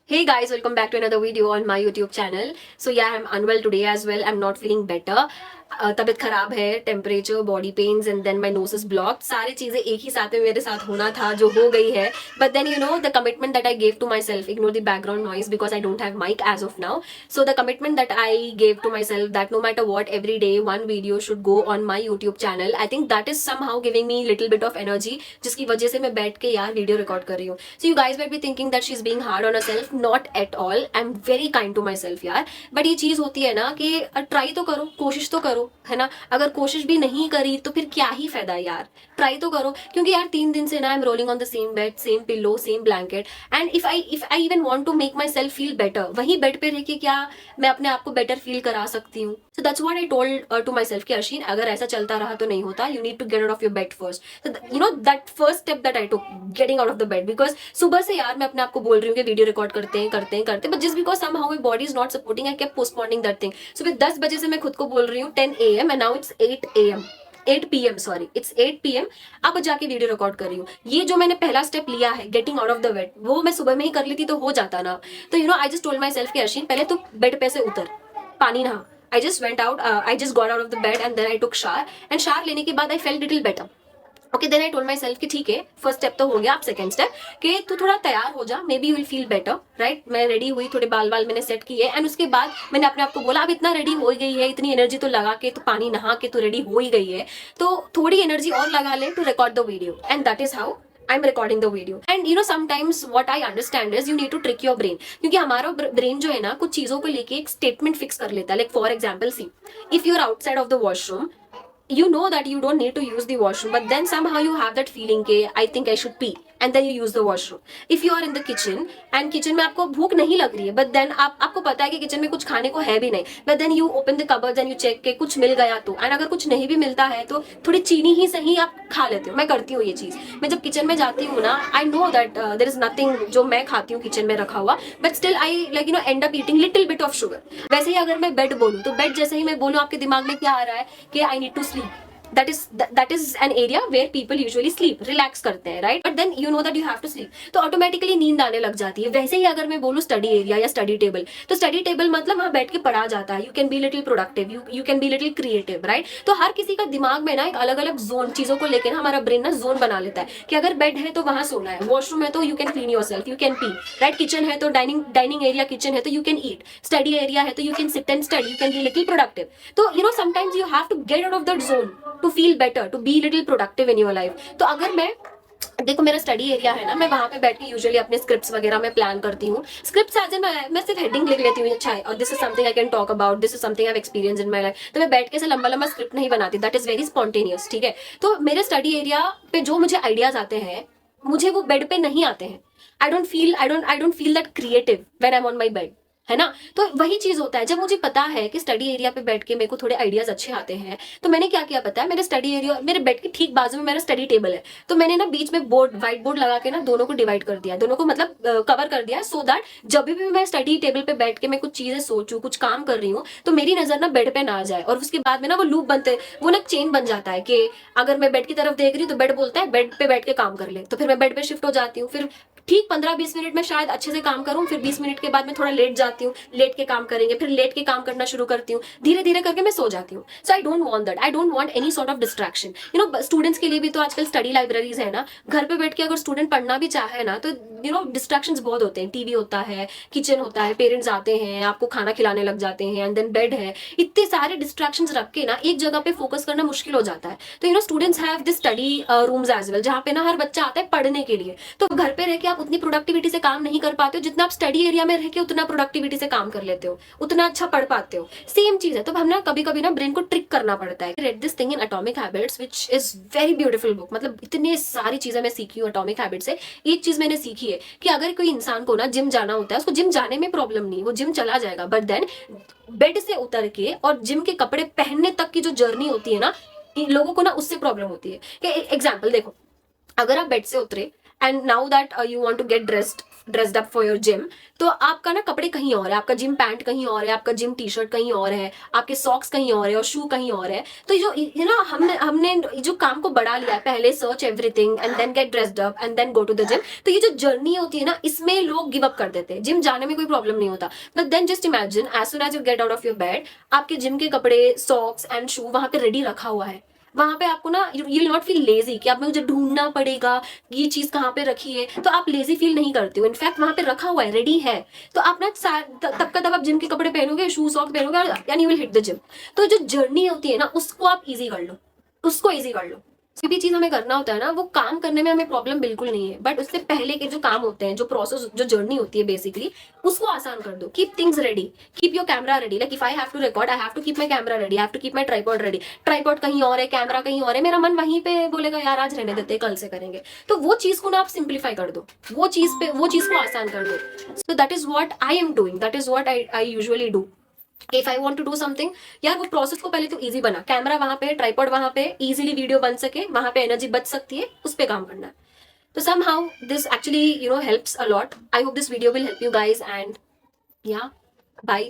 Hey guys, welcome back to another video on my YouTube channel. So yeah, I'm unwell today as well. I'm not feeling better. तबीयत खराब है, temperature, body pains and then my nose is blocked. सारी चीजें एक ही साथ में मेरे साथ होना था जो हो गई है. But then you know the commitment that I gave to myself, ignore the background noise because I don't have mic as of now. So the commitment that I gave to myself that no matter what every day one video should go on my YouTube channel. I think that is somehow giving me little bit of energy, जिसकी वजह से मैं बैठ के यार video record कर रही हूँ. So you guys might be thinking that she is being hard on a self. Not at all, I am very kind to myself यार. बट ये चीज होती है ना कि ट्राई तो करो, कोशिश तो करो, है ना. अगर कोशिश भी नहीं करी तो फिर क्या ही फायदा यार. ट्राई तो करो, क्योंकि यार 3 दिन से ना I am rolling on the same bed, same pillow, same blanket. And if I even want to make myself feel better, वही बेड पे रह के क्या मैं अपने आप को बेटर फील करा सकती हूँ. So that's what I told to myself कि अर्शीन, अगर ऐसा चलता रहा तो नहीं होता. You need to get out of your bed first. You know that first step that I took, getting out of the bed. Because सुबह से यार मैं अपने आप को बोल रही हूँ कि वीडियो रिकॉर्ड करते हैं but just because somehow my body is not supporting, I kept postponing that thing. सुबह 10 बजे से मैं खुद को बोल रही हूँ 10 AM and now it's 8 PM, sorry it's 8 PM. अब जाके वीडियो रिकॉर्ड कर रही हूँ. ये जो मैंने पहला स्टेप लिया है, getting out of the bed, वो मैं सुबह में ही कर लेती तो हो जाता ना. तो you no I just told myself कि अर्शीन, पहले तो बेड पे से उतर, पानी नहा. I just went out, I just got out of the bed and then I took shower. And shower लेने के बाद I felt little better. Okay, then I told myself कि ठीक है, फर्स्ट स्टेप तो हो गया, अब सेकंड स्टेप कि तू थोड़ा तैयार हो जा, may be you will feel better, right. मैं रेडी हुई, थोड़े बाल मैंने सेट किए एंड उसके बाद मैंने अपने आप को बोला अब इतना रेडी हो गई है, इतनी एनर्जी तो लगा के, तो पानी नहा के तो रेडी हो ही गई है, तो थोड़ी एनर्जी और लगा ले to record the video. And that is how I'm recording the video. And you know sometimes what I understand is you need to trick your brain. क्योंकि हमारा ब्रेन जो है ना कुछ चीजों को लेके एक स्टेटमेंट फिक्स कर लेता है. Like for example, see if you are outside of the washroom, you know that you don't need to use the washroom, but then somehow you have that feeling कि I think I should pee and then you use the washroom. If you are in the kitchen and kitchen में आपको भूख नहीं लग रही है, but then आपको पता है कि किचन में कुछ खाने को है भी नहीं, but then you open the cupboards and you check कि कुछ मिल गया तो, and अगर कुछ नहीं भी मिलता है तो थोड़ी चीनी ही सही आप खा लेते हो. मैं करती हूँ ये चीज. मैं जब किचन में जाती हूँ ना, I know that there is nothing जो मैं खाती हूँ किचन में रखा हुआ, but still I like you know end up eating little bit of sugar. वैसे ही अगर मैं बेड बोलूँ तो बेड जैसे ही मैं बोलूँ आपके दिमाग में क्या आ रहा है कि I need to sleep. that is an area where people usually sleep, relax करते हैं, right. but then you know that you have to sleep, तो ऑटोमेटिकली नींद आने लग जाती है. वैसे ही अगर मैं बोलूँ स्टडी एरिया या स्टडी टेबल, तो स्टडी टेबल मतलब वहाँ बैठ के पढ़ा जाता है. You can be little productive, you can be little creative, right. तो हर किसी का दिमाग में ना एक अलग अलग जोन, चीजों को लेकर ना हमारा ब्रेन ना जोन बना लेता है कि अगर बेड है तो वहां सोना है, वॉशरूम है तो you can clean yourself, you can pee, right. Kitchen है तो डाइनिंग एरिया किचन है तो you can eat, study area है तो you can sit and study, you can be little productive. तो you know sometimes you have to get out of that zone to feel better, to be little productive in your life. तो अगर मैं देखो मेरा study area है ना, मैं वहां पे बैठ के यूजुअली अपने स्क्रिप्ट्स वगैरह मैं प्लान करती हूँ. स्क्रिप्ट्स एज इन मैं सिर्फ हेडिंग लिख लेती हूँ, अच्छा है और this is something I can talk about, this is something I have experience in my life. तो मैं बैठ के से लंबा स्क्रिप्ट नहीं बनाती, दैट इज वेरी स्पॉन्टेनियस, ठीक है. तो मेरे स्टडी एरिया पे जो मुझे आइडियाज आते हैं, मुझे वो बेड पे नहीं आते हैं. I don't feel that creative when I am on my bed, है ना. तो वही चीज होता है जब मुझे पता है कि स्टडी एरिया पे बैठ के मेरे को थोड़े आइडियाज अच्छे आते हैं, तो मैंने क्या किया पता है, मेरे स्टडी एरिया, मेरे बेड के ठीक बाजू में मेरा स्टडी टेबल है, तो मैंने ना बीच में व्हाइट बोर्ड लगा के ना दोनों को डिवाइड कर दिया, दोनों को मतलब कवर कर दिया, सो दैट जब भी मैं स्टडी टेबल पे बैठ के मैं कुछ चीजें सोचूं, कुछ काम कर रही हूँ, तो मेरी नजर ना बेड पे ना आ जाए. और उसके बाद में ना वो लूप बनते, वो ना चेन बन जाता है कि अगर मैं बेड की तरफ देख रही हूँ तो बेड बोलता है बेड पे बैठ के काम कर ले, तो फिर मैं बेड पे शिफ्ट हो जाती हूँ. फिर ठीक 15-20 मिनट में शायद अच्छे से काम करूं, फिर 20 मिनट के बाद मैं थोड़ा लेट जाती हूँ, लेट के काम करेंगे, फिर लेट के काम करना शुरू करती हूँ, धीरे धीरे करके मैं सो जाती हूँ. So I don't want that, I don't want any sort of distraction. You know students के लिए भी तो आजकल स्टडी लाइब्रेरीज है ना, घर पे बैठ के अगर स्टूडेंट पढ़ना भी चाहे ना, तो यू नो डिस्ट्रैक्शंस बहुत होते हैं. टीवी होता है, किचन होता है, पेरेंट्स आते हैं, आपको खाना खिलाने लग जाते हैं, एंड देन बेड है. इतने सारे डिस्ट्रैक्शंस रख के ना एक जगह पे फोकस करना मुश्किल हो जाता है. तो you know students have this study rooms as well, जहाँ पे ना हर बच्चा आता है पढ़ने के लिए. तो घर पे रह के आप उतनी प्रोडक्टिविटी से काम नहीं कर पाते हो जितना आप स्टडी एरिया में रह के उतना प्रोडक्टिविटी से काम कर लेते हो, उतना अच्छा पढ़ पाते हो. सेम चीज है. तो हम ना कभी कभी ना ब्रेन को ट्रिक करना पड़ता है. Read this thing in atomic habits which is very beautiful book. मतलब इतनी सारी चीजें मैं सीखी हूँ एटॉमिक हैबिट से. एक चीज मैंने सीखी है कि अगर कोई इंसान को ना जिम जाना होता है, उसको जिम जाने में प्रॉब्लम नहीं, वो जिम चला जाएगा, बट देन बेड से उतर के और जिम के कपड़े पहनने तक की जो जर्नी होती है ना, इन लोगों को ना उससे प्रॉब्लम होती है. कि एग्जाम्पल देखो, अगर आप बेड से उतरे and now that you want to get dressed dressed up for your gym, तो आपका ना कपड़े कहीं और है, आपका जिम पैंट कहीं और है, आपका जिम टी शर्ट कहीं और है, आपके सॉक्स कहीं और है और शू कहीं और है। तो जो यू नो हमने हमने जो काम को बढ़ा लिया है, पहले search everything and then get dressed up and then go to the gym, तो ये जो जर्नी होती है ना, इसमें लोग गिव अप कर देते हैं। जिम जाने में कोई प्रॉब्लम नहीं होता, but then just imagine as soon as you get out of your bed, आपके जिम के कपड़े, सॉक्स एंड शू वहां पे रेडी रखा हुआ है। वहां पे आपको ना you will not feel lazy कि आप मुझे ढूंढना पड़ेगा ये चीज कहाँ पे रखी है, तो आप लेजी फील नहीं करते हो। इनफैक्ट वहां पे रखा हुआ है, रेडी है। तो आप ना तब का तब आप जिम के कपड़े पहनोगे, शू सॉक्स पहनोगे and you will hit the gym. तो जो जर्नी होती है ना, उसको आप इजी कर लो, उसको इजी कर लो। कोई भी चीज हमें करना होता है ना, वो काम करने में हमें प्रॉब्लम बिल्कुल नहीं है, बट उससे पहले के जो काम होते हैं, जो प्रोसेस, जो जर्नी होती है बेसिकली, उसको आसान कर दो। Keep things ready, keep your camera ready. Like if I have to record, I have to keep my camera ready, I have to keep my tripod ready. Tripod कहीं और है, कैमरा कहीं और है, मेरा मन वहीं पे बोलेगा यार आज रहने देते, कल से करेंगे। तो वो चीज को ना आप सिंप्लीफाई कर दो, वो चीज को आसान कर दो। So that is what I am doing, that is what I usually do. If I want to do something, यार वो प्रोसेस को पहले तो इजी बना, कैमरा वहां पे, ट्राइपॉड वहां पे, इजीली वीडियो बन सके, वहां पे एनर्जी बच सकती है, उस पे काम करना है। तो somehow this actually helps a lot. I hope this video will help you guys, and yeah, bye.